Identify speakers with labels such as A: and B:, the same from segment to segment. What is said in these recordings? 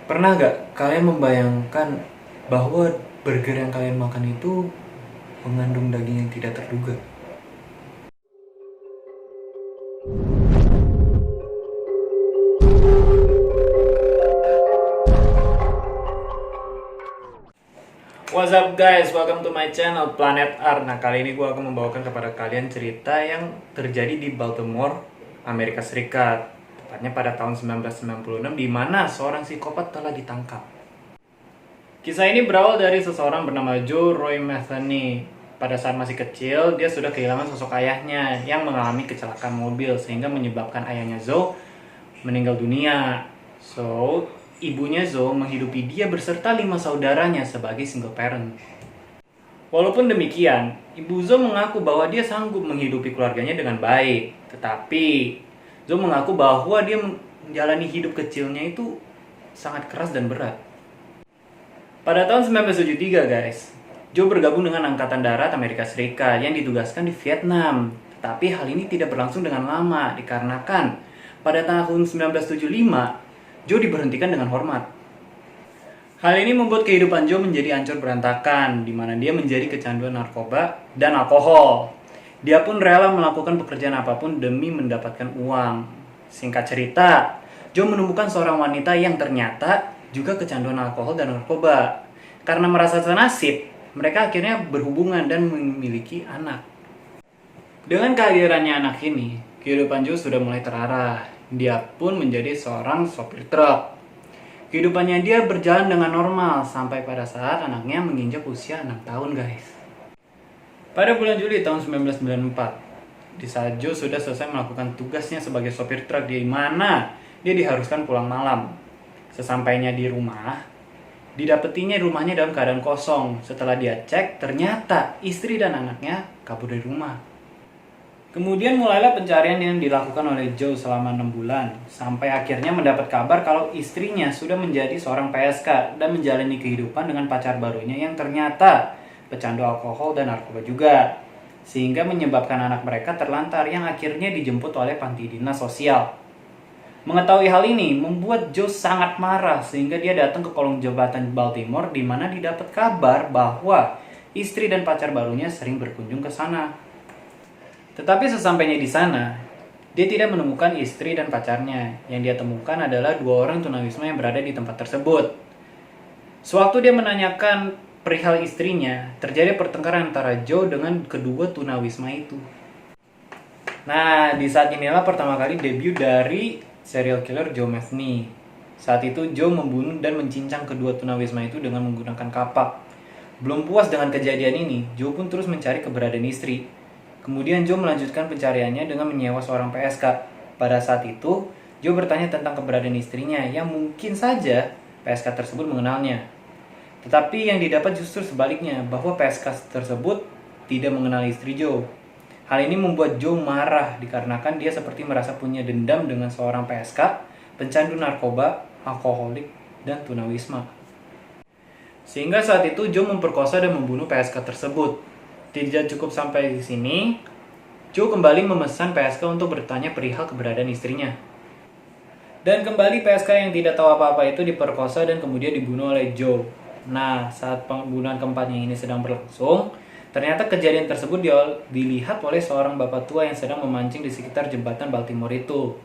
A: Pernah gak kalian membayangkan bahwa burger yang kalian makan itu mengandung daging yang tidak terduga? What's up guys, welcome to my channel Planet Art. Nah, kali ini gue akan membawakan kepada kalian cerita yang terjadi di Baltimore, Amerika Serikat. Tepatnya pada tahun 1996, di mana seorang psikopat telah ditangkap. Kisah ini berawal dari seseorang bernama Joe Roy Metheny. Pada saat masih kecil, dia sudah kehilangan sosok ayahnya yang mengalami kecelakaan mobil sehingga menyebabkan ayahnya Joe meninggal dunia. So, ibunya Zoe menghidupi dia beserta 5 saudaranya sebagai single parent. Walaupun demikian, ibu Zoe mengaku bahwa dia sanggup menghidupi keluarganya dengan baik. Tetapi, Zoe mengaku bahwa dia menjalani hidup kecilnya itu sangat keras dan berat. Pada tahun 1973 guys, Joe bergabung dengan Angkatan Darat Amerika Serikat yang ditugaskan di Vietnam. Tetapi hal ini tidak berlangsung dengan lama dikarenakan pada tahun 1975, Joe diberhentikan dengan hormat. Hal ini membuat kehidupan Joe menjadi hancur berantakan, di mana dia menjadi kecanduan narkoba dan alkohol. Dia pun rela melakukan pekerjaan apapun demi mendapatkan uang. Singkat cerita, Joe menemukan seorang wanita yang ternyata juga kecanduan alkohol dan narkoba. Karena merasa senasib, mereka akhirnya berhubungan dan memiliki anak. Dengan kehadirannya anak ini, kehidupan Joe sudah mulai terarah. Dia pun menjadi seorang sopir truk. Kehidupannya dia berjalan dengan normal sampai pada saat anaknya menginjak usia 6 tahun guys. Pada bulan Juli tahun 1994, di saat Joe sudah selesai melakukan tugasnya sebagai sopir truk di mana dia diharuskan pulang malam. Sesampainya di rumah, didapetinya rumahnya dalam keadaan kosong. Setelah dia cek, ternyata istri dan anaknya kabur dari rumah. Kemudian mulailah pencarian yang dilakukan oleh Joe selama 6 bulan, sampai akhirnya mendapat kabar kalau istrinya sudah menjadi seorang PSK dan menjalani kehidupan dengan pacar barunya yang ternyata pecandu alkohol dan narkoba juga. Sehingga menyebabkan anak mereka terlantar yang akhirnya dijemput oleh panti dinas sosial. Mengetahui hal ini membuat Joe sangat marah sehingga dia datang ke kolong jembatan Baltimore di mana didapat kabar bahwa istri dan pacar barunya sering berkunjung ke sana. Tetapi sesampainya di sana, dia tidak menemukan istri dan pacarnya. Yang dia temukan adalah 2 orang tunawisma yang berada di tempat tersebut. Sewaktu dia menanyakan perihal istrinya, terjadi pertengkaran antara Joe dengan kedua tunawisma itu. Nah, di saat inilah pertama kali debut dari serial killer Joe Metheny. Saat itu Joe membunuh dan mencincang kedua tunawisma itu dengan menggunakan kapak. Belum puas dengan kejadian ini, Joe pun terus mencari keberadaan istri. Kemudian Joe melanjutkan pencariannya dengan menyewa seorang PSK. Pada saat itu, Joe bertanya tentang keberadaan istrinya yang mungkin saja PSK tersebut mengenalnya. Tetapi yang didapat justru sebaliknya, bahwa PSK tersebut tidak mengenal istri Joe. Hal ini membuat Joe marah dikarenakan dia seperti merasa punya dendam dengan seorang PSK, pencandu narkoba, alkoholik, dan tunawisma. Sehingga saat itu Joe memperkosa dan membunuh PSK tersebut. Tidak cukup sampai di sini, Joe kembali memesan PSK untuk bertanya perihal keberadaan istrinya. Dan kembali PSK yang tidak tahu apa-apa itu diperkosa dan kemudian dibunuh oleh Joe. Nah, saat pembunuhan keempatnya ini sedang berlangsung, ternyata kejadian tersebut dilihat oleh seorang bapak tua yang sedang memancing di sekitar jembatan Baltimore itu.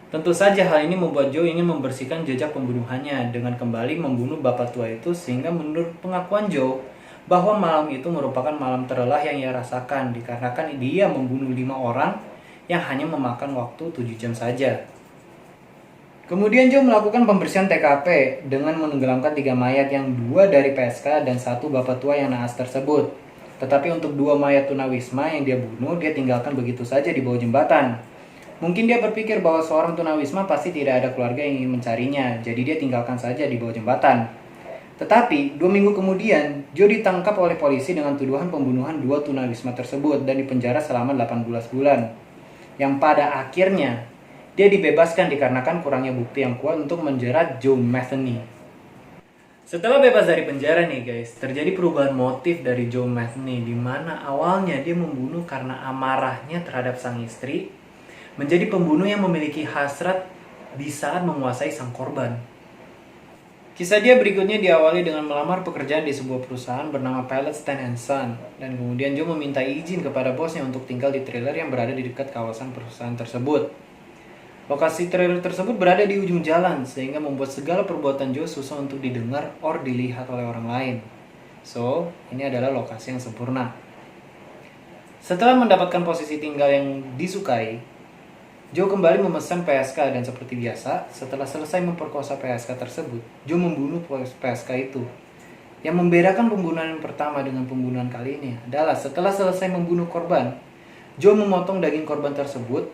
A: Tentu saja hal ini membuat Joe ingin membersihkan jejak pembunuhannya dengan kembali membunuh bapak tua itu, sehingga menurut pengakuan Joe, bahwa malam itu merupakan malam terlelah yang ia rasakan dikarenakan dia membunuh 5 orang yang hanya memakan waktu 7 jam saja. Kemudian Joe melakukan pembersihan TKP dengan menenggelamkan 3 mayat yang 2 dari PSK dan 1 bapak tua yang naas tersebut. Tetapi untuk 2 mayat tunawisma yang dia bunuh, dia tinggalkan begitu saja di bawah jembatan. Mungkin dia berpikir bahwa seorang tunawisma pasti tidak ada keluarga yang ingin mencarinya, jadi dia tinggalkan saja di bawah jembatan. Tetapi 2 minggu kemudian, Joe ditangkap oleh polisi dengan tuduhan pembunuhan 2 tunawisma tersebut dan dipenjara selama 18 bulan. Yang pada akhirnya, dia dibebaskan dikarenakan kurangnya bukti yang kuat untuk menjerat Joe Metheny. Setelah bebas dari penjara nih guys, terjadi perubahan motif dari Joe Metheny, di mana awalnya dia membunuh karena amarahnya terhadap sang istri, menjadi pembunuh yang memiliki hasrat di saat menguasai sang korban. Kisah dia berikutnya diawali dengan melamar pekerjaan di sebuah perusahaan bernama Pilot Stand Son, dan kemudian Joe meminta izin kepada bosnya untuk tinggal di trailer yang berada di dekat kawasan perusahaan tersebut. Lokasi trailer tersebut berada di ujung jalan, sehingga membuat segala perbuatan Joe susah untuk didengar or dilihat oleh orang lain. So, ini adalah lokasi yang sempurna. Setelah mendapatkan posisi tinggal yang disukai, Joe kembali memesan PSK dan seperti biasa, setelah selesai memperkosa PSK tersebut, Joe membunuh PSK itu. Yang membedakan pembunuhan yang pertama dengan pembunuhan kali ini adalah setelah selesai membunuh korban, Joe memotong daging korban tersebut,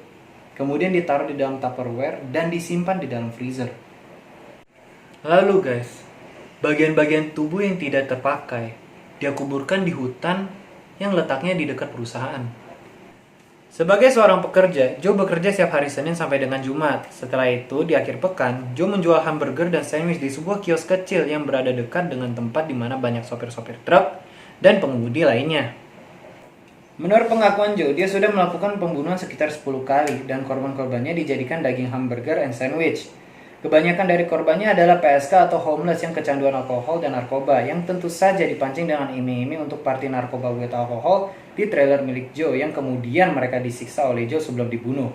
A: kemudian ditaruh di dalam Tupperware dan disimpan di dalam freezer. Lalu guys, bagian-bagian tubuh yang tidak terpakai, dia kuburkan di hutan yang letaknya di dekat perusahaan. Sebagai seorang pekerja, Joe bekerja setiap hari Senin sampai dengan Jumat. Setelah itu, di akhir pekan, Joe menjual hamburger dan sandwich di sebuah kios kecil yang berada dekat dengan tempat di mana banyak sopir-sopir truk dan pengemudi lainnya. Menurut pengakuan Joe, dia sudah melakukan pembunuhan sekitar 10 kali dan korban-korbannya dijadikan daging hamburger and sandwich. Kebanyakan dari korbannya adalah PSK atau homeless yang kecanduan alkohol dan narkoba yang tentu saja dipancing dengan iming-iming untuk party narkoba with alkohol di trailer milik Joe yang kemudian mereka disiksa oleh Joe sebelum dibunuh.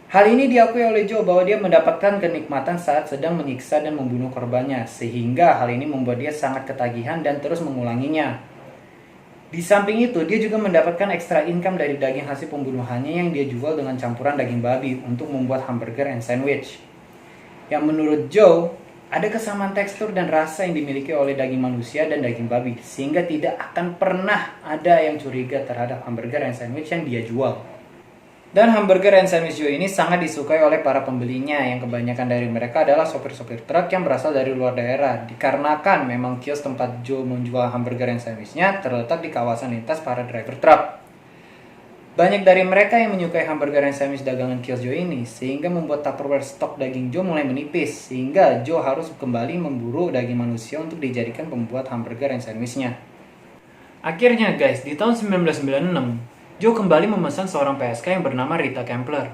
A: Hal ini diakui oleh Joe bahwa dia mendapatkan kenikmatan saat sedang menyiksa dan membunuh korbannya, sehingga hal ini membuat dia sangat ketagihan dan terus mengulanginya. Di samping itu, dia juga mendapatkan ekstra income dari daging hasil pembunuhannya yang dia jual dengan campuran daging babi untuk membuat hamburger and sandwich. Yang menurut Joe, ada kesamaan tekstur dan rasa yang dimiliki oleh daging manusia dan daging babi, sehingga tidak akan pernah ada yang curiga terhadap hamburger and sandwich yang dia jual. Dan hamburger and sandwich Joe ini sangat disukai oleh para pembelinya, yang kebanyakan dari mereka adalah sopir-sopir truk yang berasal dari luar daerah, dikarenakan memang kios tempat Joe menjual hamburger and sandwichnya terletak di kawasan lintas para driver truk. Banyak dari mereka yang menyukai hamburger and sandwich dagangan kios Joe ini, sehingga membuat Tupperware stok daging Joe mulai menipis, sehingga Joe harus kembali memburu daging manusia untuk dijadikan pembuat hamburger and sandwichnya. Akhirnya guys, di tahun 1996, Joe kembali memesan seorang PSK yang bernama Rita Kempler.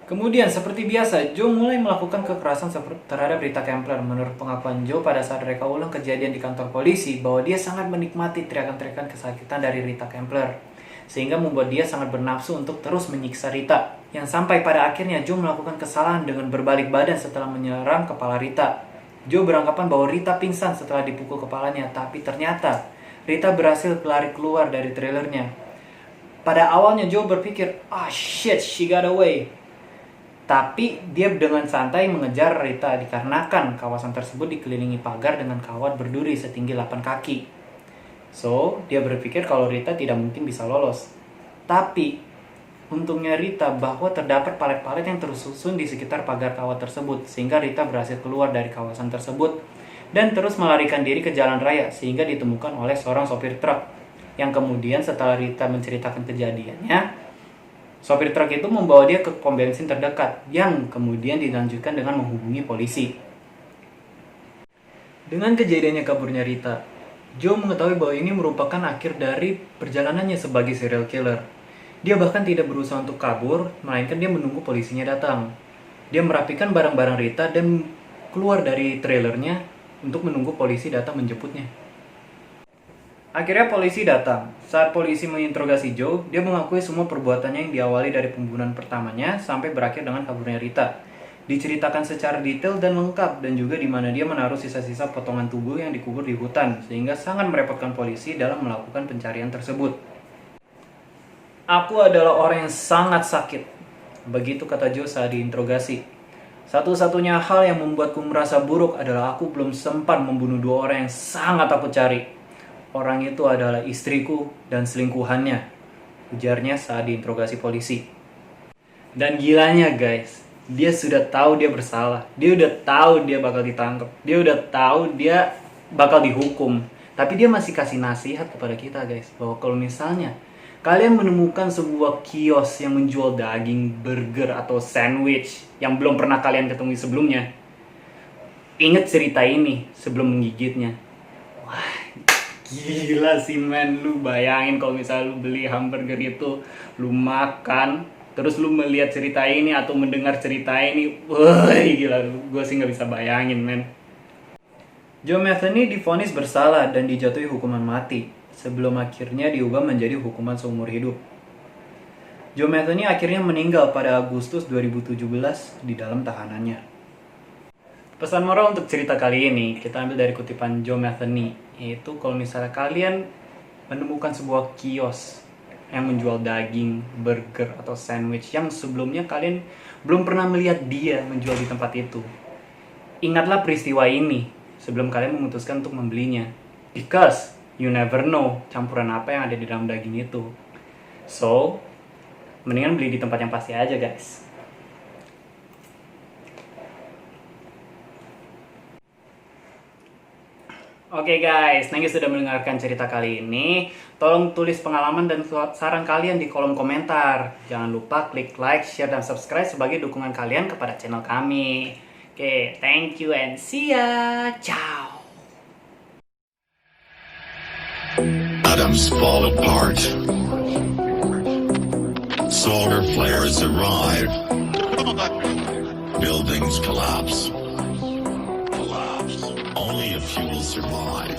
A: Kemudian, seperti biasa, Joe mulai melakukan kekerasan terhadap Rita Kempler. Menurut pengakuan Joe pada saat mereka ulang kejadian di kantor polisi, bahwa dia sangat menikmati teriakan-teriakan kesakitan dari Rita Kempler, sehingga membuat dia sangat bernafsu untuk terus menyiksa Rita. Yang sampai pada akhirnya Joe melakukan kesalahan dengan berbalik badan setelah menyerang kepala Rita. Joe beranggapan bahwa Rita pingsan setelah dipukul kepalanya, tapi ternyata Rita berhasil lari keluar dari trailernya. Pada awalnya Joe berpikir, shit, she got away. Tapi dia dengan santai mengejar Rita dikarenakan kawasan tersebut dikelilingi pagar dengan kawat berduri setinggi 8 kaki. So, dia berpikir kalau Rita tidak mungkin bisa lolos. Tapi, untungnya Rita bahwa terdapat palet-palet yang tersusun di sekitar pagar kawat tersebut, sehingga Rita berhasil keluar dari kawasan tersebut dan terus melarikan diri ke jalan raya, sehingga ditemukan oleh seorang sopir truk. Yang kemudian setelah Rita menceritakan kejadiannya, sopir truk itu membawa dia ke pom bensin terdekat, yang kemudian dilanjutkan dengan menghubungi polisi. Dengan kejadiannya kaburnya Rita, Joe mengetahui bahwa ini merupakan akhir dari perjalanannya sebagai serial killer. Dia bahkan tidak berusaha untuk kabur, melainkan dia menunggu polisinya datang. Dia merapikan barang-barang Rita dan keluar dari trailernya untuk menunggu polisi datang menjemputnya. Akhirnya polisi datang. Saat polisi menginterogasi Joe, dia mengakui semua perbuatannya yang diawali dari pembunuhan pertamanya sampai berakhir dengan kaburnya Rita. Diceritakan secara detail dan lengkap, dan juga di mana dia menaruh sisa-sisa potongan tubuh yang dikubur di hutan, sehingga sangat merepotkan polisi dalam melakukan pencarian tersebut. Aku adalah orang yang sangat sakit, begitu kata Joe saat diinterogasi. Satu-satunya hal yang membuatku merasa buruk adalah aku belum sempat membunuh 2 orang yang sangat aku cari. Orang itu adalah istriku dan selingkuhannya, ujarnya saat diinterogasi polisi. Dan gilanya guys, dia sudah tahu dia bersalah. Dia udah tahu dia bakal ditangkap. Dia udah tahu dia bakal dihukum. Tapi dia masih kasih nasihat kepada kita guys, bahwa kalau misalnya kalian menemukan sebuah kios yang menjual daging, burger, atau sandwich yang belum pernah kalian ketemu sebelumnya, ingat cerita ini sebelum menggigitnya. Wah, gila sih men. Lu bayangin kalau misalnya lu beli hamburger itu, lu makan, terus lu melihat cerita ini atau mendengar cerita ini, wah gila, gue sih nggak bisa bayangin men. Joe Metheny divonis bersalah dan dijatuhi hukuman mati, sebelum akhirnya diubah menjadi hukuman seumur hidup. Joe Metheny akhirnya meninggal pada Agustus 2017 di dalam tahanannya. Pesan moral untuk cerita kali ini kita ambil dari kutipan Joe Metheny, yaitu kalau misalnya kalian menemukan sebuah kios yang menjual daging, burger, atau sandwich yang sebelumnya kalian belum pernah melihat dia menjual di tempat itu, ingatlah peristiwa ini sebelum kalian memutuskan untuk membelinya. Because you never know campuran apa yang ada di dalam daging itu. So, mendingan beli di tempat yang pasti aja, guys. Oke guys, thank you sudah mendengarkan cerita kali ini. Tolong tulis pengalaman dan saran kalian di kolom komentar. Jangan lupa klik like, share, dan subscribe sebagai dukungan kalian kepada channel kami. Oke, thank you and see ya. Ciao.
B: Atoms fall apart. Solar flares arrive. Buildings collapse. Only a few will survive.